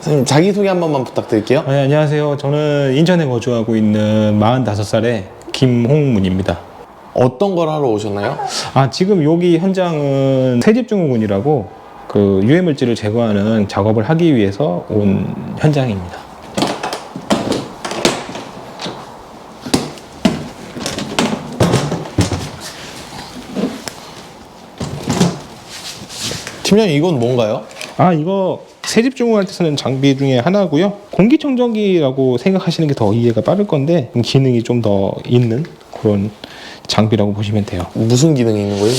선생님 자기소개 한 번만 부탁드릴게요. 네, 안녕하세요. 저는 인천에 거주하고 있는 45살의 김홍문입니다. 어떤 걸 하러 오셨나요? 지금 여기 현장은 새집증후군이라고 그 유해물질을 제거하는 작업을 하기 위해서 온 현장입니다. 팀장님 이건 뭔가요? 이거 새집중후할 때 쓰는 장비 중에 하나고요. 공기청정기라고 생각하시는 게 더 이해가 빠를 건데 기능이 좀 더 있는 그런 장비라고 보시면 돼요. 무슨 기능이 있는 거예요?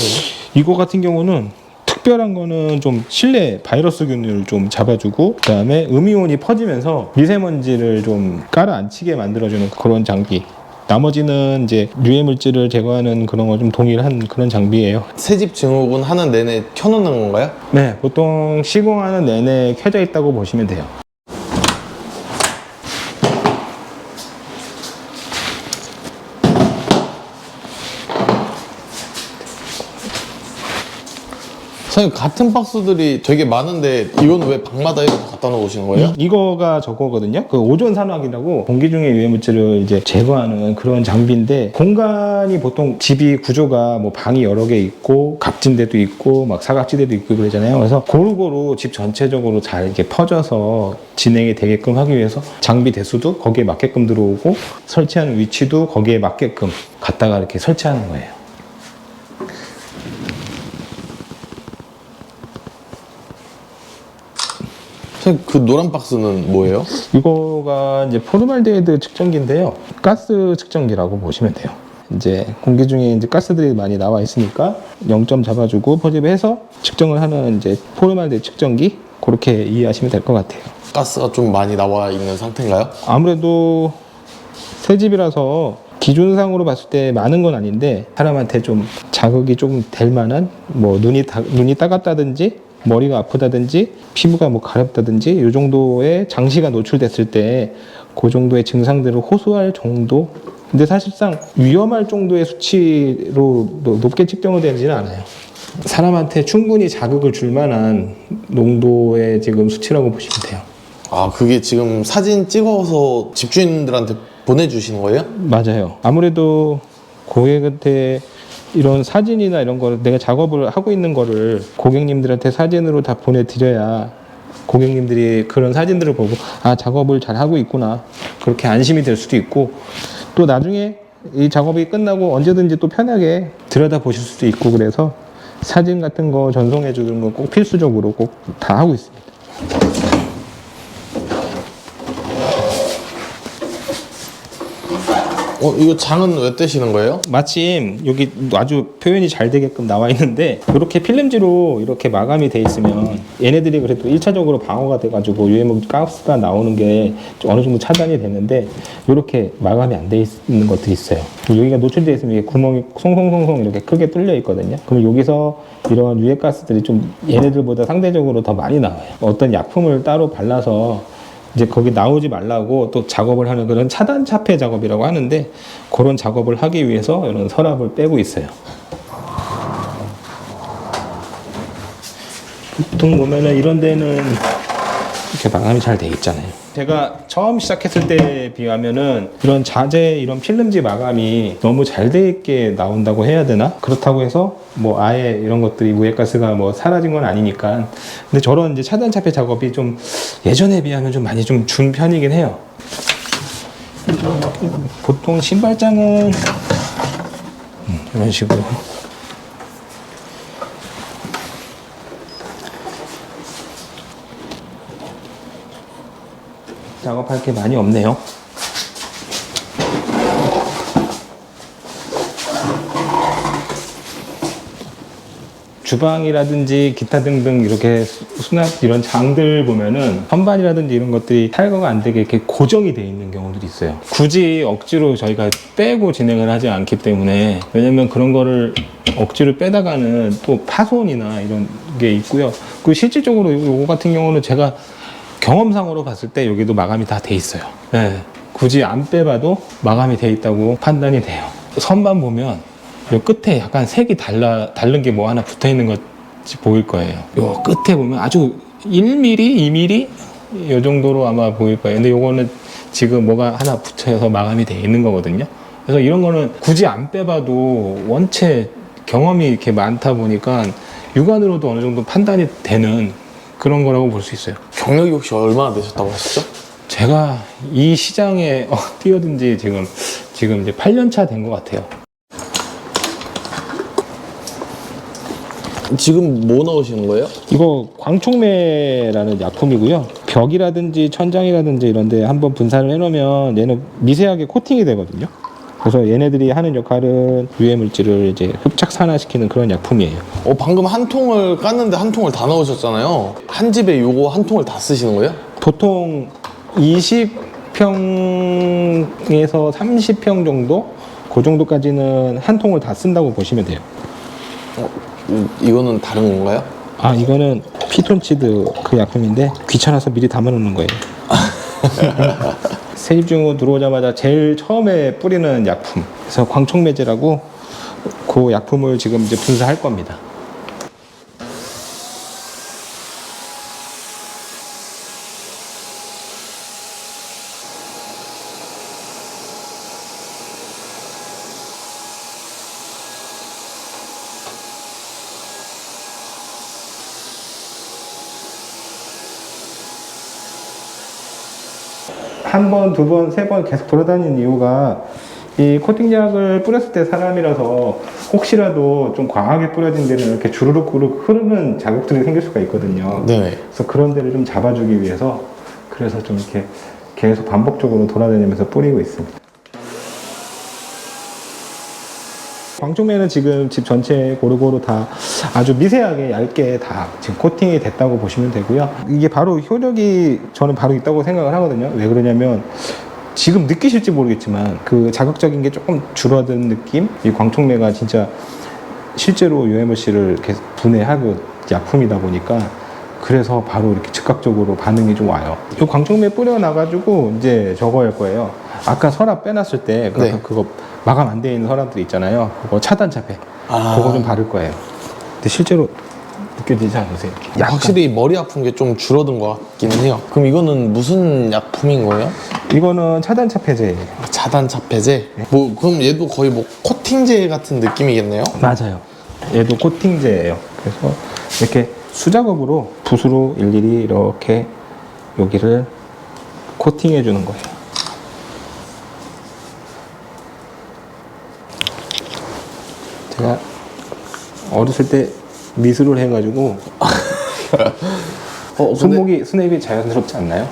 이거 같은 경우는 특별한 거는 좀 실내 바이러스균을 좀 잡아주고 그다음에 음이온이 퍼지면서 미세먼지를 좀 깔아앉히게 만들어주는 그런 장비. 나머지는 이제 유해 물질을 제거하는 그런 거 좀 동일한 그런 장비예요. 새집 증후군 하는 내내 켜놓는 건가요? 네, 보통 시공하는 내내 켜져 있다고 보시면 돼요. 선생님 같은 박스들이 되게 많은데 이건 왜 방마다 이렇게 갖다 놓으시는 거예요? 이거가 저거거든요. 그 오존 산화기라고 공기 중에 유해 물질을 이제 제거하는 그런 장비인데 공간이 보통 집이 구조가 뭐 방이 여러 개 있고 갑진대도 있고 막 사각지대도 있고 그러잖아요. 그래서 고루고루 집 전체적으로 잘 이렇게 퍼져서 진행이 되게끔 하기 위해서 장비 대수도 거기에 맞게끔 들어오고 설치하는 위치도 거기에 맞게끔 갖다가 이렇게 설치하는 거예요. 선생님 그 노란 박스는 뭐예요? 이거가 이제 포르말데히드 측정기인데요. 가스 측정기라고 보시면 돼요. 이제 공기 중에 이제 가스들이 많이 나와 있으니까 0점 잡아주고 포집해서 측정을 하는 이제 포르말데히드 측정기 그렇게 이해하시면 될 것 같아요. 가스가 좀 많이 나와 있는 상태인가요? 아무래도 새 집이라서 기준상으로 봤을 때 많은 건 아닌데 사람한테 좀 자극이 좀 될 만한 뭐 눈이 따갑다든지 머리가 아프다든지 피부가 뭐 가렵다든지 이 정도의 장시가 노출됐을 때 그 정도의 증상들을 호소할 정도. 근데 사실상 위험할 정도의 수치로 높게 측정이 되지는 않아요. 사람한테 충분히 자극을 줄 만한 농도의 지금 수치라고 보시면 돼요. 그게 지금 사진 찍어서 집주인들한테 보내주시는 거예요? 맞아요. 아무래도 고객한테 이런 사진이나 이런 거를 내가 작업을 하고 있는 거를 고객님들한테 사진으로 다 보내드려야 고객님들이 그런 사진들을 보고 작업을 잘 하고 있구나 그렇게 안심이 될 수도 있고 또 나중에 이 작업이 끝나고 언제든지 또 편하게 들여다 보실 수도 있고 그래서 사진 같은 거 전송해 주는 거 꼭 필수적으로 꼭 다 하고 있습니다. 이거 장은 왜 떼시는 거예요? 마침 여기 아주 표현이 잘 되게끔 나와 있는데 이렇게 필름지로 이렇게 마감이 돼 있으면 얘네들이 그래도 1차적으로 방어가 돼가지고 유해물 가스가 나오는 게 어느 정도 차단이 되는데 이렇게 마감이 안 돼 있는 것들이 있어요. 여기가 노출되어 있으면 이게 구멍이 송송송송 이렇게 크게 뚫려 있거든요. 그럼 여기서 이런 유해 가스들이 좀 얘네들보다 상대적으로 더 많이 나와요. 어떤 약품을 따로 발라서 이제 거기 나오지 말라고 또 작업을 하는 그런 차단 차폐 작업이라고 하는데 그런 작업을 하기 위해서 이런 서랍을 빼고 있어요. 보통 보면은 이런 데는 이렇게 마감이 잘 돼 있잖아요. 제가 처음 시작했을 때에 비하면은 이런 자재, 이런 필름지 마감이 너무 잘 돼 있게 나온다고 해야 되나? 그렇다고 해서 뭐 아예 이런 것들이 무해가스가 뭐 사라진 건 아니니까. 근데 저런 이제 차단 차폐 작업이 좀 예전에 비하면 좀 많이 좀 준 편이긴 해요. 보통 신발장은 이런 식으로. 작업할 게 많이 없네요. 주방이라든지 기타 등등 이렇게 수납 이런 장들 보면은 선반이라든지 이런 것들이 탈거가 안 되게 이렇게 고정이 돼 있는 경우들이 있어요. 굳이 억지로 저희가 빼고 진행을 하지 않기 때문에, 왜냐면 그런 거를 억지로 빼다가는 또 파손이나 이런 게 있고요. 그리고 실질적으로 이거 같은 경우는 제가 경험상으로 봤을 때 여기도 마감이 다 돼 있어요. 네. 굳이 안 빼봐도 마감이 돼 있다고 판단이 돼요. 선반 보면 요 끝에 약간 색이 다른 게 뭐 하나 붙어 있는 것이 보일 거예요. 요 끝에 보면 아주 1mm, 2mm 이 정도로 아마 보일 거예요. 근데 요거는 지금 뭐가 하나 붙여서 마감이 돼 있는 거거든요. 그래서 이런 거는 굳이 안 빼봐도 원체 경험이 이렇게 많다 보니까 육안으로도 어느 정도 판단이 되는 그런 거라고 볼 수 있어요. 경력이 혹시 얼마나 되셨다고 하셨죠? 제가 이 시장에 뛰어든 지 지금 이제 8년 차 된 것 같아요. 지금 뭐 넣으시는 거예요? 이거 광촉매라는 약품이고요. 벽이라든지 천장이라든지 이런 데 한번 분사를 해놓으면 얘는 미세하게 코팅이 되거든요. 그래서 얘네들이 하는 역할은 유해 물질을 이제 흡착 산화시키는 그런 약품이에요. 방금 한 통을 깠는데 한 통을 다 넣으셨잖아요. 한 집에 요거 한 통을 다 쓰시는 거예요? 보통 20평에서 30평 정도? 그 정도까지는 한 통을 다 쓴다고 보시면 돼요. 이거는 다른 건가요? 아, 이거는 피톤치드 그 약품인데 귀찮아서 미리 담아놓는 거예요. 세입중으로 들어오자마자 제일 처음에 뿌리는 약품. 그래서 광촉매제라고 그 약품을 지금 이제 분사할 겁니다. 한 번, 두 번, 세 번 계속 돌아다니는 이유가 이 코팅약을 뿌렸을 때 사람이라서 혹시라도 좀 과하게 뿌려진 데는 이렇게 주르륵 흐르는 자국들이 생길 수가 있거든요. 네. 그래서 그런 데를 좀 잡아주기 위해서 그래서 좀 이렇게 계속 반복적으로 돌아다니면서 뿌리고 있습니다. 광촉매는 지금 집 전체에 고루고루 다 아주 미세하게 얇게 다 지금 코팅이 됐다고 보시면 되고요. 이게 바로 효력이 저는 바로 있다고 생각을 하거든요. 왜 그러냐면 지금 느끼실지 모르겠지만 그 자극적인 게 조금 줄어든 느낌? 이 광촉매가 진짜 실제로 유해물질을 이렇게 분해하고 약품이다 보니까 그래서 바로 이렇게 즉각적으로 반응이 좀 와요. 이 광촉매 뿌려놔가지고 이제 저거 할 거예요. 아까 서랍 빼놨을 때 네. 그거 마감 안 돼 있는 서랍들 있잖아요. 그거 차단차폐. 그거 좀 바를 거예요. 근데 실제로 느껴지지 않으세요? 이렇게? 확실히 머리 아픈 게 좀 줄어든 것 같기는 해요. 그럼 이거는 무슨 약품인 거예요? 이거는 차단차폐제예요. 차단차폐제? 뭐 그럼 얘도 거의 뭐 코팅제 같은 느낌이겠네요? 맞아요. 얘도 코팅제예요. 그래서 이렇게 수작업으로 붓으로 일일이 이렇게 여기를 코팅해 주는 거예요. 제가 어렸을 때 미술을 해가지고 손목이 스냅이 자연스럽지 않나요?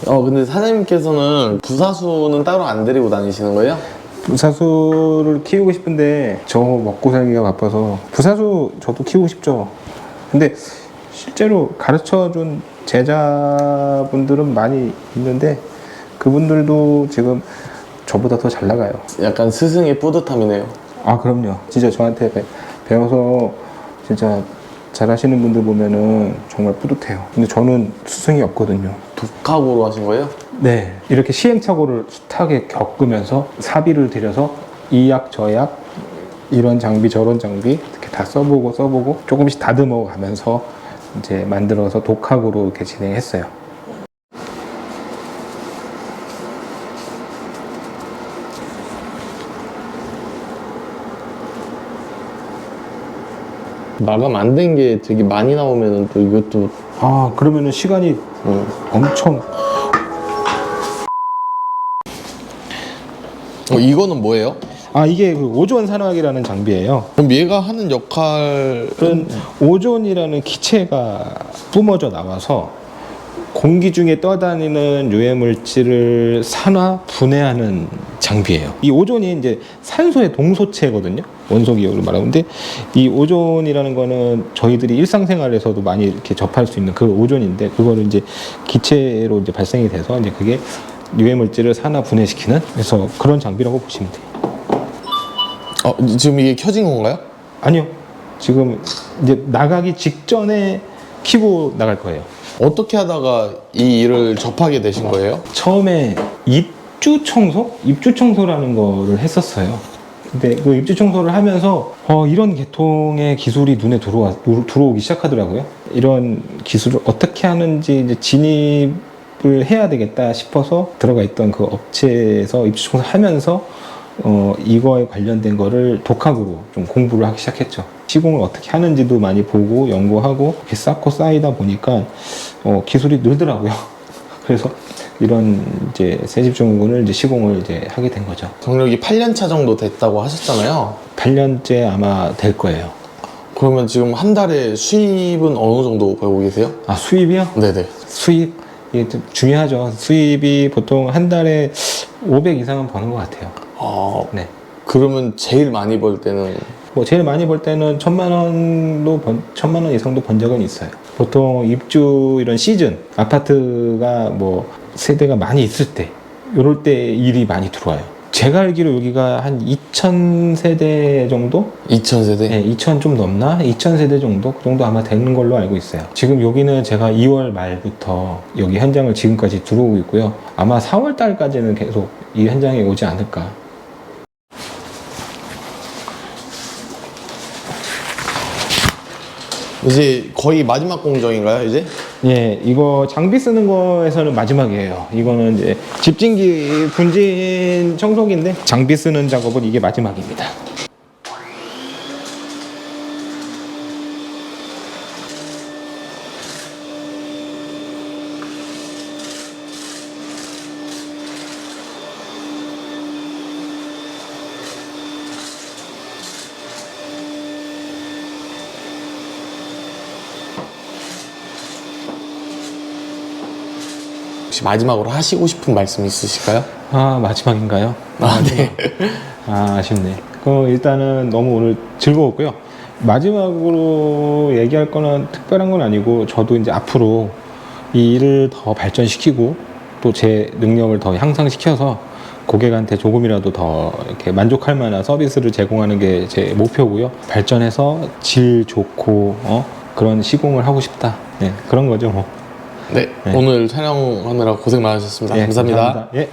근데 사장님께서는 부사수는 따로 안 데리고 다니시는 거예요? 부사수를 키우고 싶은데 저 먹고 살기가 바빠서 부사수 저도 키우고 싶죠. 근데 실제로 가르쳐준 제자분들은 많이 있는데 그분들도 지금 저보다 더 잘 나가요. 약간 스승의 뿌듯함이네요. 아, 그럼요. 진짜 저한테 배워서 진짜 잘하시는 분들 보면은 정말 뿌듯해요. 근데 저는 스승이 없거든요. 독학으로 하신 거예요? 네. 이렇게 시행착오를 숱하게 겪으면서 사비를 들여서 이 약, 저 약, 이런 장비, 저런 장비 이렇게 다 써보고 조금씩 다듬어 가면서 이제 만들어서 독학으로 이렇게 진행했어요. 마감 안 된 게 되게 많이 나오면은 또 이것도 아, 그러면은 시간이 엄청. 이거는 뭐예요? 아, 이게 그 오존 산화기라는 장비예요. 그럼 얘가 하는 역할은 오존이라는 기체가 뿜어져 나와서 공기 중에 떠다니는 유해 물질을 산화 분해하는 장비예요. 이 오존이 이제 산소의 동소체거든요. 원소 기호를 말하는데 이 오존이라는 거는 저희들이 일상생활에서도 많이 이렇게 접할 수 있는 그 오존인데 그거를 이제 기체로 이제 발생이 돼서 이제 그게 유해 물질을 산화 분해시키는 그래서 그런 장비라고 보시면 돼요. 지금 이게 켜진 건가요? 아니요. 지금 이제 나가기 직전에 켜고 나갈 거예요. 어떻게 하다가 이 일을 접하게 되신 거예요? 처음에 입주 청소라는 거를 했었어요. 근데 그 입지 청소를 하면서 이런 계통의 기술이 눈에 들어오기 시작하더라고요. 이런 기술을 어떻게 하는지 이제 진입을 해야 되겠다 싶어서 들어가 있던 그 업체에서 입지 청소를 하면서 이거에 관련된 거를 독학으로 좀 공부를 하기 시작했죠. 시공을 어떻게 하는지도 많이 보고 연구하고 이렇게 쌓고 쌓이다 보니까 기술이 늘더라고요. 그래서 이런 이제 새집중공을 이제 시공을 이제 하게 된 거죠. 경력이 8년 차 정도 됐다고 하셨잖아요. 8년째 아마 될 거예요. 그러면 지금 한 달에 수입은 어느 정도 벌고 계세요? 아, 수입이요? 네네. 수입 이게 좀 중요하죠. 수입이 보통 한 달에 500 이상은 버는 것 같아요. 네. 그러면 제일 많이 벌 때는 뭐 제일 많이 벌 때는 1,000만 원 이상도 번 적은 있어요. 보통 입주 이런 시즌 아파트가 뭐 세대가 많이 있을 때 이럴 때 일이 많이 들어와요. 제가 알기로 여기가 한 2,000세대 정도? 2,000세대? 네, 2,000 좀 넘나? 2,000세대 정도? 그 정도 아마 되는 걸로 알고 있어요. 지금 여기는 제가 2월 말부터 여기 현장을 지금까지 들어오고 있고요. 아마 4월 달까지는 계속 이 현장에 오지 않을까. 이제 거의 마지막 공정인가요, 이제? 예, 이거 장비 쓰는 거에서는 마지막이에요. 이거는 이제 집진기 분진 청소기인데 장비 쓰는 작업은 이게 마지막입니다. 혹시 마지막으로 하시고 싶은 말씀 있으실까요? 아, 마지막인가요? 네. 아, 아쉽네. 일단은 너무 오늘 즐거웠고요. 마지막으로 얘기할 거는 특별한 건 아니고 저도 이제 앞으로 이 일을 더 발전시키고 또 제 능력을 더 향상시켜서 고객한테 조금이라도 더 이렇게 만족할 만한 서비스를 제공하는 게 제 목표고요. 발전해서 질 좋고 그런 시공을 하고 싶다. 네, 그런 거죠, 뭐. 네, 오늘 촬영하느라 고생 많으셨습니다. 예, 감사합니다. 감사합니다. 예.